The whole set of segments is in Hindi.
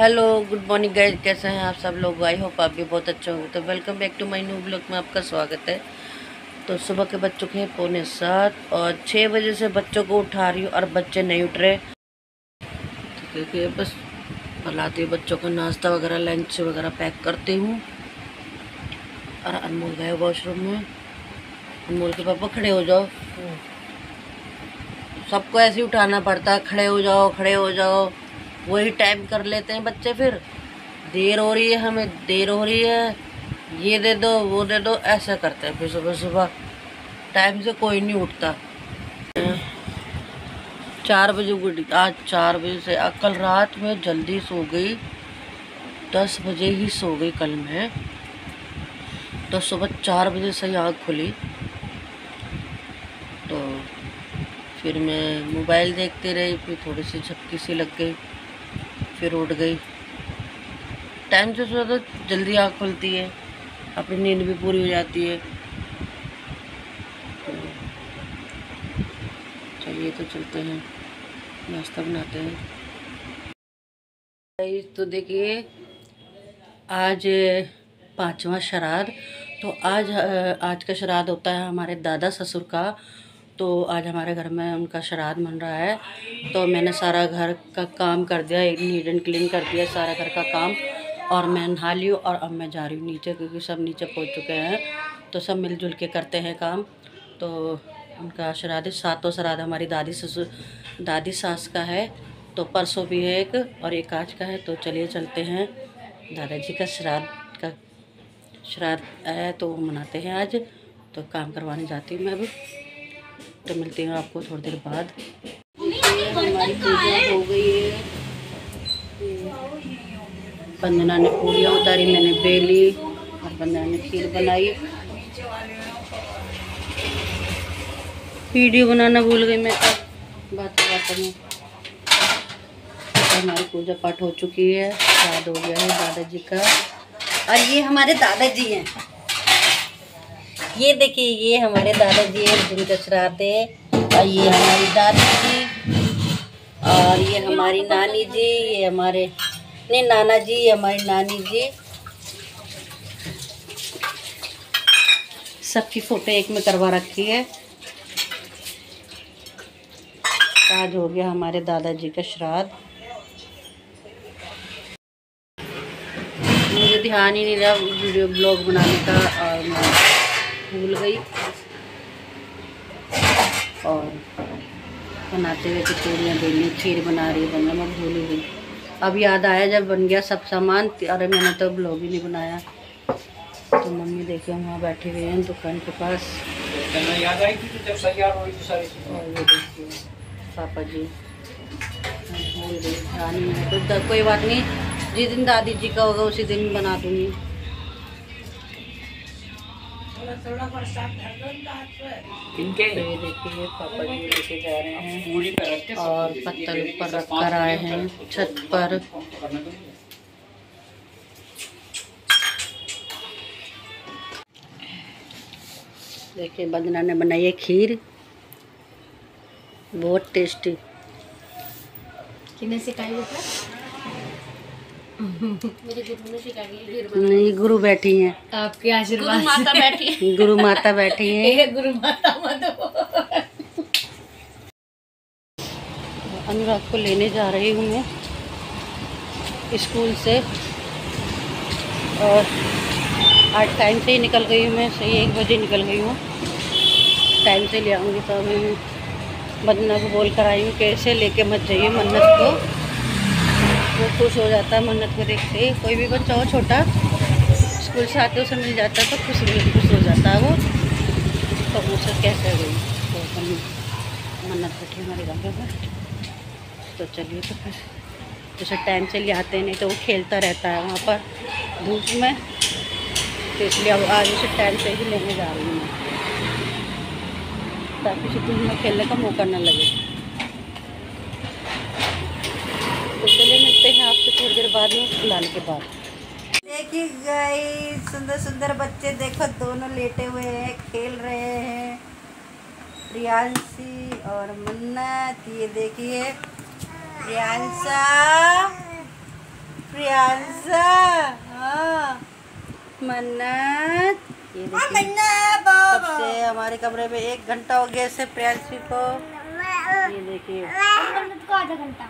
हेलो गुड मॉर्निंग गाइस, कैसे हैं आप सब लोग। आई होप आप भी बहुत अच्छे होंगे। तो welcome back to my new blog में आपका स्वागत है। तो सुबह के बज चुके हैं 6:45 और 6 बजे से बच्चों को उठा रही हूँ और बच्चे नहीं उठ रहे। तो क्योंकि बस बुलाती हूँ बच्चों को, नाश्ता वगैरह लंच वगैरह पैक करती हूँ। और अनमोल गए वॉशरूम में। अनमोल के पापा खड़े हो जाओ, सबको ऐसे ही उठाना पड़ता है, खड़े हो जाओ खड़े हो जाओ। वही टाइम कर लेते हैं बच्चे, फिर देर हो रही है, हमें देर हो रही है, ये दे दो वो दे दो, ऐसा करते हैं। फिर सुबह सुबह टाइम से कोई नहीं उठता। 4 बजे उठी, आज 4 बजे से। कल रात में जल्दी सो गई, 10 बजे ही सो गई कल मैं। तो सुबह 4 बजे से ही आँख खुली। तो फिर मैं मोबाइल देखती रही, फिर थोड़ी सी झपकी सी लग गई, फिर उठ गई। टाइम से सो तो जल्दी आँख खुलती है, अपनी नींद भी पूरी हो जाती है। तो चलिए तो चलते हैं, नाश्ता बनाते हैं। तो देखिए आज 5वां श्राद्ध। तो आज का श्राद्ध होता है हमारे दादा ससुर का। तो आज हमारे घर में उनका श्राद्ध मन रहा है। तो मैंने सारा घर का काम कर दिया, नीट एंड क्लीन कर दिया सारा घर का काम। और मैं नहा ली हूँ और अब मैं जा रही हूँ नीचे, क्योंकि सब नीचे पहुँच चुके हैं। तो सब मिलजुल के करते हैं काम। तो उनका श्राद्ध, 7वां श्राद्ध हमारी दादी सास का है। तो परसों भी है एक और एक आज का है। तो चलिए चलते हैं, दादाजी का श्राद्ध है तो वो मनाते हैं आज। तो काम करवाने जाती हूँ मैं अभी। तो मिलती हूँ आपको थोड़ी देर बाद। हमारी पूजा हो गई है। वंदना ने पूड़ियाँ उतारी, मैंने बेली और वंदना ने खीर बनाई। वीडियो बनाना भूल गई मैं तो बात में। हमारी पूजा पाठ हो चुकी है, श्राद्ध हो गया है दादाजी का। और ये हमारे दादाजी हैं, ये देखिए ये हमारे दादाजी हैं जिनका श्राद्ध है। और ये हमारी दादी जी, और ये हमारी नानी जी, ये हमारे नहीं नाना जी, ये हमारी नानी जी। सबकी फोटो एक में करवा रखी है। आज हो गया हमारे दादाजी का श्राद्ध। मुझे ध्यान ही नहीं रहा वीडियो ब्लॉग बनाने का और मैं भूल गई। और बनाते हुए कचौड़ियाँ बेली, खीर बना रही है बनना, मैं भूल ही गई। अब याद आया जब बन गया सब सामान। अरे मैंने तो ब्लॉग ही नहीं बनाया। तो मम्मी देखिए वहाँ बैठी हुई हैं दुकान के पास। याद आई थी जब तैयार हुई थी सारी। और ये देखिए पापा जी, भूल गई, ध्यान ही नहीं। तो कोई बात नहीं, जिस दिन दादी जी का होगा उसी दिन बना दूँगी। ये देखिए पापा जी लेके जा रहे हैं और पत्तल ऊपर रख कर आए हैं छत पर। देखिए वंदना ने बनाई है खीर, बहुत टेस्टी। किसने सिखाई बेटा? मेरे गुरु ने सिखाई। नहीं, गुरु बैठी हैं, आपके आशीर्वाद गुरु माता बैठी है। गुरु माता बैठी हैं। गुरु माता अनुराग को लेने जा रही हूँ मैं स्कूल से। और आज टाइम से ही निकल गई हूँ मैं, सही 1 बजे निकल गई हूँ। टाइम से ले आऊँगी। तो अभी मैं वंदना को बोल कर आई हूँ कि ऐसे लेके मत जाइए मन्नत को, वो खुश हो जाता है मन्नत को देखते ही। कोई भी बच्चा हो छोटा, स्कूल से आते उसे मिल जाता है तो खुश हो जाता है वो। तो मुझसे कैसे गई तो मन्नत बैठी हमारे घर पर। तो चलिए तो फिर जैसे टाइम से ले आते हैं, नहीं तो वो खेलता रहता है वहाँ पर धूप में। तो इसलिए अब आज उसे टाइम से ही लेने जा रही हूँ मैं, ताकि उसे धूप में खेलने का मौका न लगे। तो चलिए मिलते हैं आपसे थोड़ी देर बाद में खिलाने के बाद। देखिए गाइस, सुंदर सुंदर बच्चे देखो, दोनों लेटे हुए हैं, खेल रहे हैं। प्रियांशी और मन्नत, ये देखिए प्रियांशा प्रियांशा। हाँ मन्नत, ये देखिए कब से हमारे कमरे में 1 घंटा हो गया इसे प्रियांशी को। ये देखिए आधा घंटा।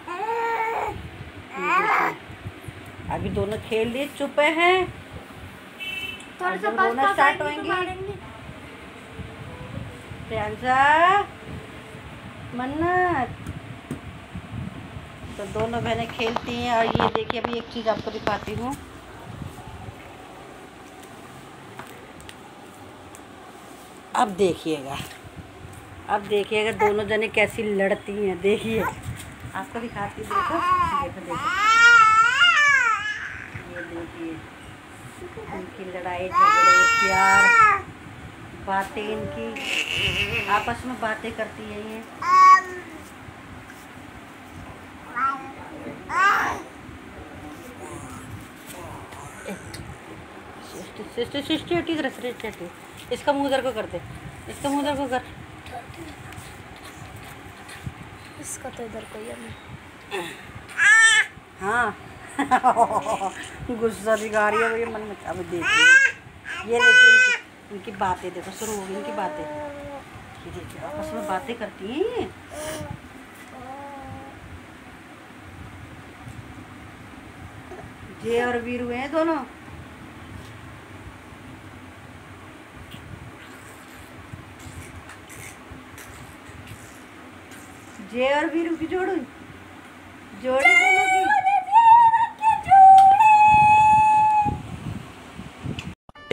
अभी दोनों खेल लिए, चुप हैं। थोड़ा सा रोना स्टार्ट होंगी। प्रियांशा, मन्नत, तो दोनों बहनें खेलती हैं। और ये देखिए अभी एक चीज़ आपको दिखाती हूँ। अब देखिएगा, अब देखिएगा दोनों जने कैसी लड़ती हैं। देखिए आपको दिखाती, देखो देखो देखो, ये देखिए इनकी लड़ाई झगड़े प्यार बातें, इनकी आपस में बातें करती है ये। इसका मुंह उधर को कर दे, इसका मुंह उधर को कर। इसका तो इधर कोई नहीं। हाँ गुस्सा दिखा रही है मेरे मन में। अब देखिए, ये देखिए इनकी बातें देखो, शुरू हो गई इनकी बातें। ये देखिए आपस में बातें करती हैं ये। जय और वीरू हैं दोनों। जय और वीरू की जोड़ी जोड़ी दोनों की।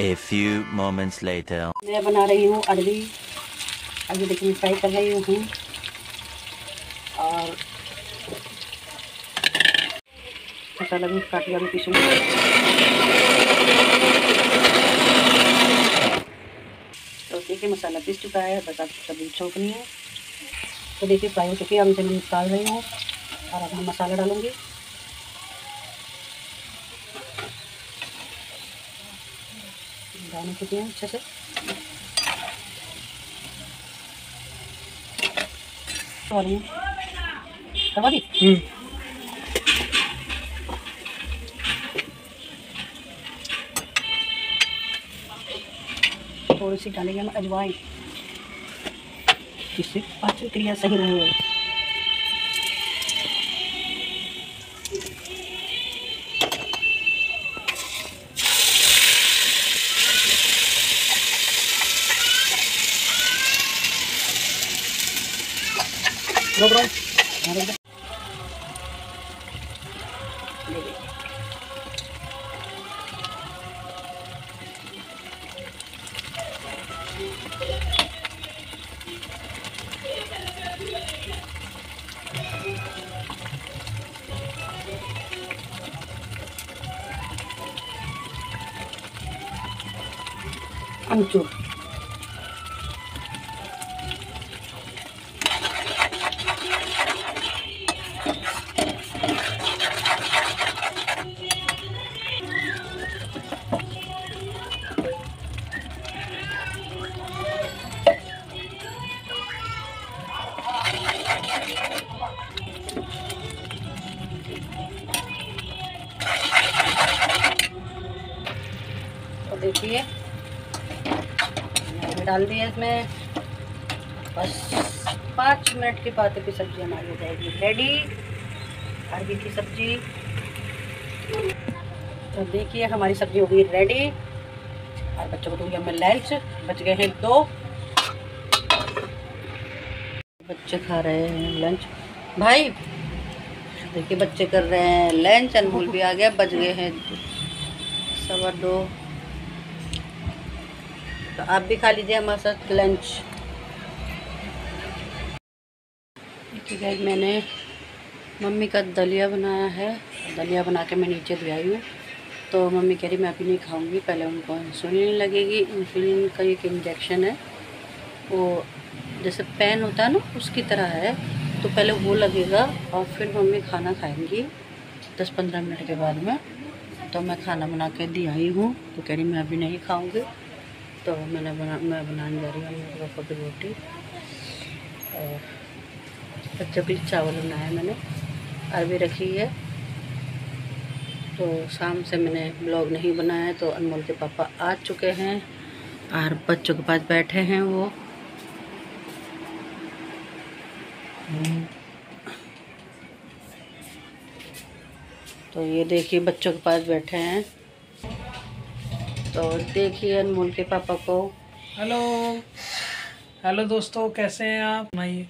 A few moments later. मैं बना रही हूँ अरबी। अभी देखिए फ्राई कर रही हूँ और मसाला भी काट लिया, पीसूँगी। तो देखिए मसाला पीस चुका है, बस आप सब्जी छोंकनी है। तो देखिए फ्राई हो चुकी है, अब मैं निकाल रही हूँ और अब मैं मसाला डालूँगी। डाल चुकी हैं अच्छे से। करवा दी। थोड़ी सी डालेंगे हम अजवाइन, जिससे पाचन क्रिया सही रहे। ब्रो अमचूर। तो देखिए डाल दिए इसमें, बस 5 मिनट के बाद भी सब्जी हमारी हो जाएगी रेडी, अरबी की सब्जी। तो देखिए हमारी सब्जी हो गई रेडी और बच्चों को दूंगी मैं लंच। बच गए हैं 2, बच्चे खा रहे हैं लंच। भाई देखिए बच्चे कर रहे हैं लंच, अनमोल भी आ गया। बज गए हैं 2:15। तो आप भी खा लीजिए हमारे साथ लंच। ठीक है, मैंने मम्मी का दलिया बनाया है। दलिया बना के मैं नीचे ले आई हूँ। तो मम्मी कह रही मैं अभी नहीं खाऊंगी, पहले उनको इंसुलिन लगेगी। इंसुलिन का एक इंजेक्शन है, वो जैसे पेन होता है ना उसकी तरह है। तो पहले वो लगेगा और फिर मम्मी खाना खाएंगी 10-15 मिनट के बाद में। तो मैं खाना बना के दी आई हूँ, तो कह रही मैं अभी नहीं खाऊंगी। तो मैं बनाने जा रही हूँ मम्मी की रोटी और बच्चों के लिए चावल बनाया मैंने। अरबी रखी है तो शाम से मैंने ब्लॉग नहीं बनाया, तो अनमोल के पापा आ चुके हैं और बच्चों के पास बैठे हैं वो। तो ये देखिए बच्चों के पास बैठे हैं। तो देखिए अनमोल के पापा को। हेलो हेलो दोस्तों, कैसे हैं आप? सुनाइए,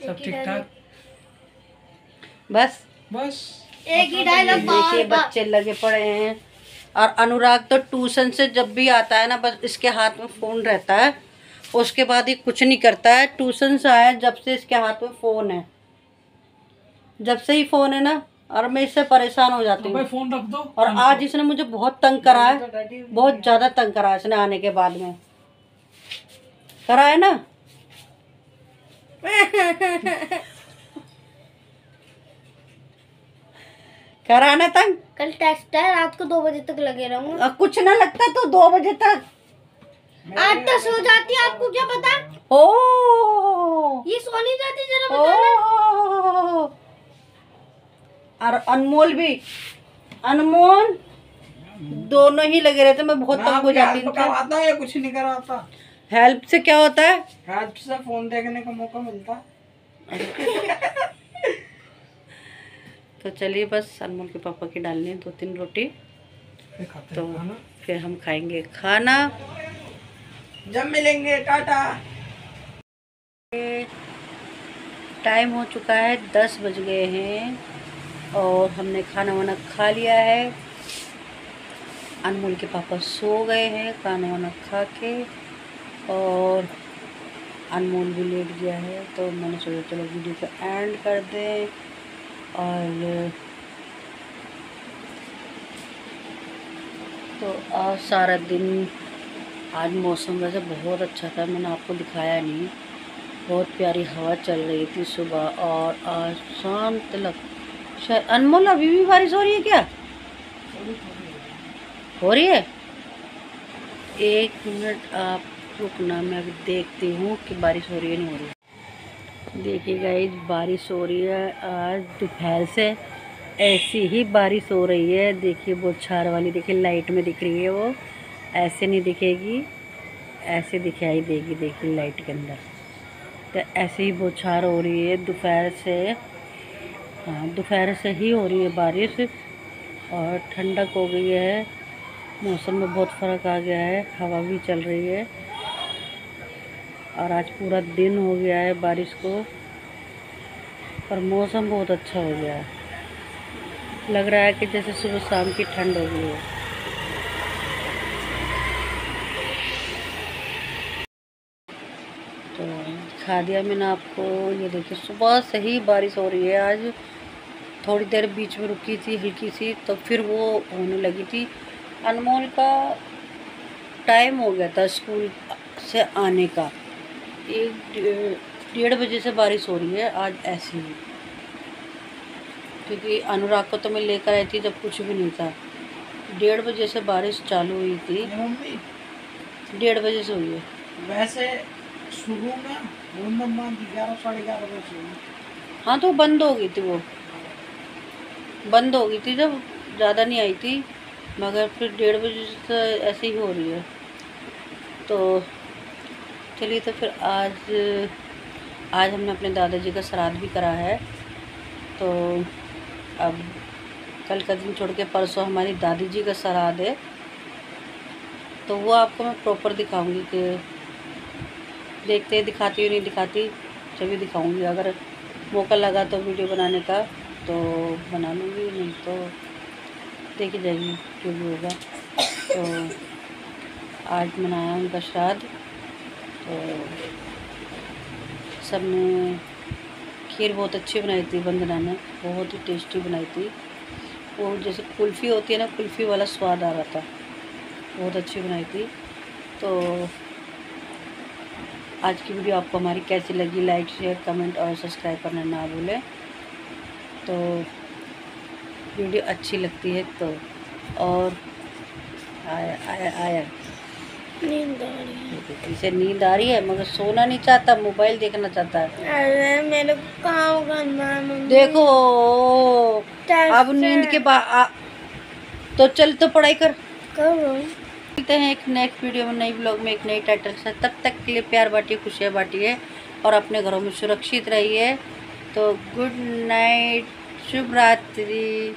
सब ठीक ठाक? बस एक ही डायलॉग देखिए बच्चे लगे पड़े हैं। और अनुराग तो ट्यूशन से जब भी आता है ना, बस इसके हाथ में फ़ोन रहता है, उसके बाद ये कुछ नहीं करता है। ट्यूशन से आया जब से इसके हाथ में फ़ोन है, जब से ही फ़ोन है ना, और मैं इससे परेशान हो जाती हूँ। फोन रख दो। और आज इसने मुझे बहुत तंग करा है, बहुत ज़्यादा तंग करा है इसने आने के बाद में। करा है ना? करा है ना तंग? कल टेस्ट है, रात को 2 बजे तक लगे रहूंगा। कुछ ना लगता तो 2 बजे तक। आज तो सो जाती है, आपको क्या पता? ओ ये सो नहीं जाती, जरा बताना। और अनमोल भी, अनमोल दोनों ही लगे रहते। मैं बहुत तंग हो जाती हूँ। करवाता है या कुछ नहीं करवाता? हेल्प से क्या होता है? हेल्प से फोन देखने का मौका मिलता। तो चलिए, बस अनमोल के पापा की डालनी है 2-3 रोटी, तो फिर हम खाएंगे खाना। जब मिलेंगे, टाटा। टाइम हो चुका है, 10 बज गए हैं और हमने खाना वाना खा लिया है। अनमोल के पापा सो गए हैं खाना वाना खा के, और अनमोल भी लेट गया है। तो मैंने सोचा चलो वीडियो को एंड कर दें। और तो आज सारा दिन, आज मौसम वैसे बहुत अच्छा था, मैंने आपको दिखाया नहीं। बहुत प्यारी हवा चल रही थी सुबह, और आज शाम तक शायद। अनमोल अभी भी बारिश हो रही है क्या? हो रही है? 1 मिनट आप रुकना, मैं अभी देखती हूँ कि बारिश हो रही है नहीं हो रही है। देखिए गाइस, बारिश हो रही है। आज दोपहर से ऐसी ही बारिश हो रही है। देखिए बौछार वाली, देखिए लाइट में दिख रही है, वो ऐसे नहीं दिखेगी, ऐसे दिखाई देगी। देखिए लाइट के अंदर तो ऐसे ही बौछार हो रही है दोपहर से। हाँ, दोपहर से ही हो रही है बारिश, और ठंडक हो गई है। मौसम में बहुत फ़र्क आ गया है, हवा भी चल रही है। और आज पूरा दिन हो गया है बारिश को, और मौसम बहुत अच्छा हो गया है। लग रहा है कि जैसे सुबह शाम की ठंड हो गई है। तो दिखा दिया मैंने आपको। ये देखिए सुबह से ही बारिश हो रही है। आज थोड़ी देर बीच में रुकी थी हल्की सी, तो फिर वो होने लगी थी। अनमोल का टाइम हो गया था स्कूल से आने का। 1-1:30 बजे से बारिश हो रही है आज ऐसे ही, क्योंकि अनुराग को तो मैं लेकर आई थी जब कुछ भी नहीं था। 1:30 बजे से बारिश चालू हुई थी। 1:30 बजे से हुई है। वैसे शुरू में 11 साढ़े 11 बजे। हाँ, तो बंद हो गई थी, वो बंद हो गई थी जब, ज़्यादा नहीं आई थी, मगर फिर 1:30 बजे से ऐसे ही हो रही है। तो चलिए, तो फिर आज हमने अपने दादाजी का श्राद्ध भी करा है। तो अब कल का दिन छोड़ के परसों हमारी दादी जी का श्राद्ध है। तो वो आपको मैं प्रॉपर दिखाऊंगी कि देखते दिखाती हूँ नहीं दिखाती, सभी दिखाऊंगी। अगर मौका लगा तो वीडियो बनाने का तो बना लूँगी, नहीं तो देखी जाएगी जो भी होगा। तो आज मनाया उनका श्राद्ध। तो सब ने खीर बहुत अच्छी बनाई थी, वंदना ने बहुत ही टेस्टी बनाई थी। वो जैसे कुल्फ़ी होती है ना, कुल्फ़ी वाला स्वाद आ रहा था, बहुत अच्छी बनाई थी। तो आज की वीडियो आपको हमारी कैसी लगी, लाइक शेयर कमेंट और सब्सक्राइब करना ना भूलें। तो वीडियो अच्छी लगती है तो, और आया नींद आ रही है। इसे नींद आ रही है, मगर सोना नहीं चाहता, मोबाइल देखना चाहता है। अरे मेरे को काम करना है मम्मी। देखो टेस्ट अब नींद के बाद तो चल तो पढ़ाई कर। करो। मिलते हैं एक नेक्स्ट वीडियो में, नई ब्लॉग में, एक नई टाइटल से। तब तक के लिए प्यार बांटिए, खुशियाँ बांटिए और अपने घरों में सुरक्षित रहिए। तो गुड नाइट, शुभ रात्रि।